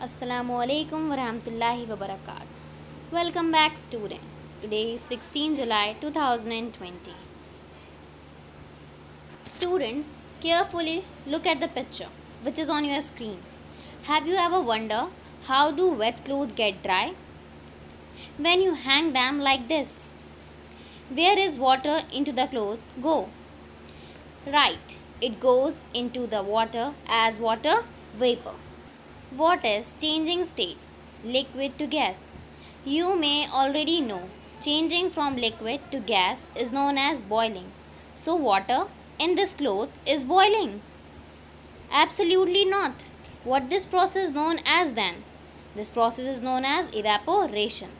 Assalamualaikum warahmatullahi wabarakatuh. Welcome back, student. Today is 16 July 2020. Students, carefully look at the picture which is on your screen. Have you ever wondered how do wet clothes get dry? When you hang them like this, where is water into the cloth go? Right, it goes into the water as water vapor. What is changing state? Liquid to gas. You may already know changing from liquid to gas is known as boiling. So water in this cloth is boiling? Absolutely not. What this process is known as then? This process is known as evaporation.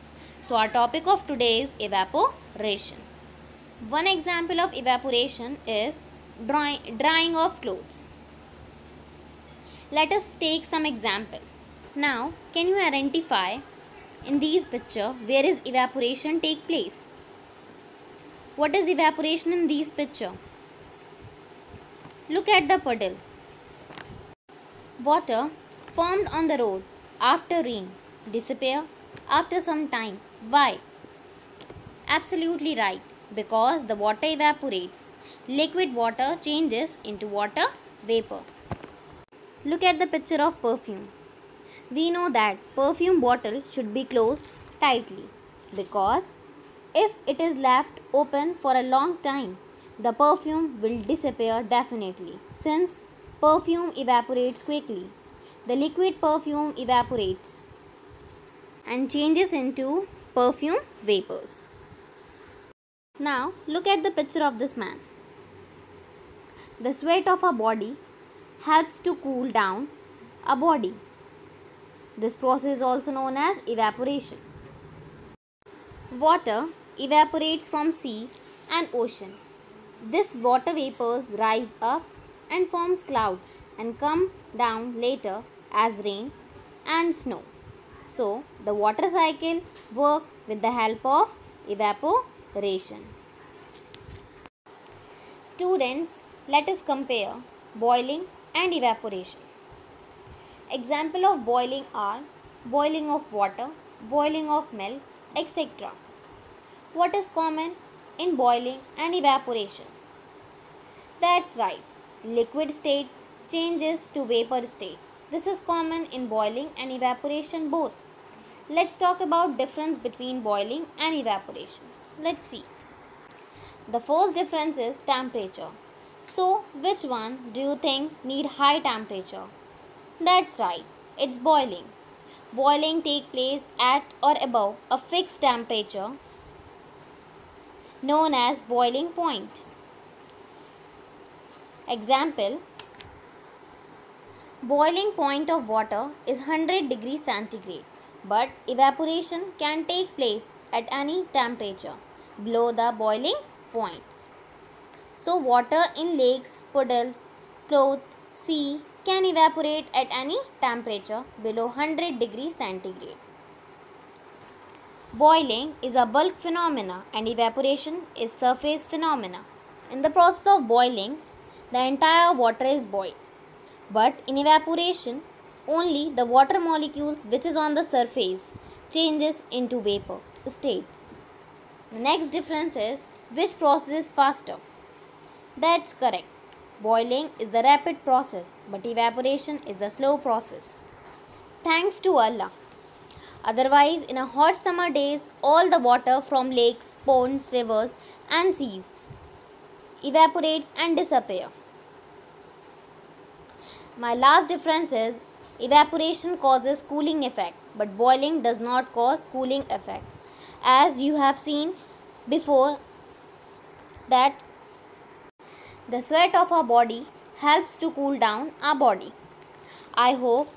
So our topic of today is evaporation. One example of evaporation is drying of clothes. Let us take some example. Now, can you identify in these picture where is evaporation take place? What is evaporation in these picture? Look at the puddles. Water formed on the road after rain disappear after some time. Why? Absolutely right. Because the water evaporates. Liquid water changes into water vapor. Look at the picture of perfume. We know that perfume bottle should be closed tightly because if it is left open for a long time, the perfume will disappear definitely since perfume evaporates quickly. The liquid perfume evaporates and changes into perfume vapors. Now look at the picture of this man. The sweat of a body helps to cool down a body. This process is also known as evaporation. Water evaporates from seas and ocean. This water vapors rise up and forms clouds and come down later as rain and snow. So, the water cycle works with the help of evaporation. Students, let us compare boiling and evaporation. Example of boiling are boiling of water, boiling of milk, etc. What is common in boiling and evaporation? That's right, liquid state changes to vapor state. This is common in boiling and evaporation both. Let's talk about difference between boiling and evaporation. Let's see. The first difference is temperature. So, which one do you think need high temperature? That's right, it's boiling. Boiling takes place at or above a fixed temperature known as boiling point. Example, boiling point of water is 100 degrees centigrade, but evaporation can take place at any temperature below the boiling point. So, water in lakes, puddles, cloth, sea can evaporate at any temperature below 100 degrees centigrade. Boiling is a bulk phenomena and evaporation is surface phenomena. In the process of boiling, the entire water is boiled. But in evaporation, only the water molecules which is on the surface changes into vapor state. The next difference is which process is faster. That's correct. Boiling is the rapid process, but evaporation is the slow process. Thanks to Allah. Otherwise, in a hot summer days, all the water from lakes, ponds, rivers and seas evaporates and disappear. My last difference is evaporation causes cooling effect, but boiling does not cause cooling effect. As you have seen before that the sweat of our body helps to cool down our body. I hope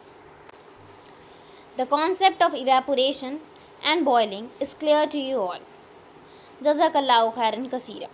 the concept of evaporation and boiling is clear to you all. Jazakallahu khairan kaseera.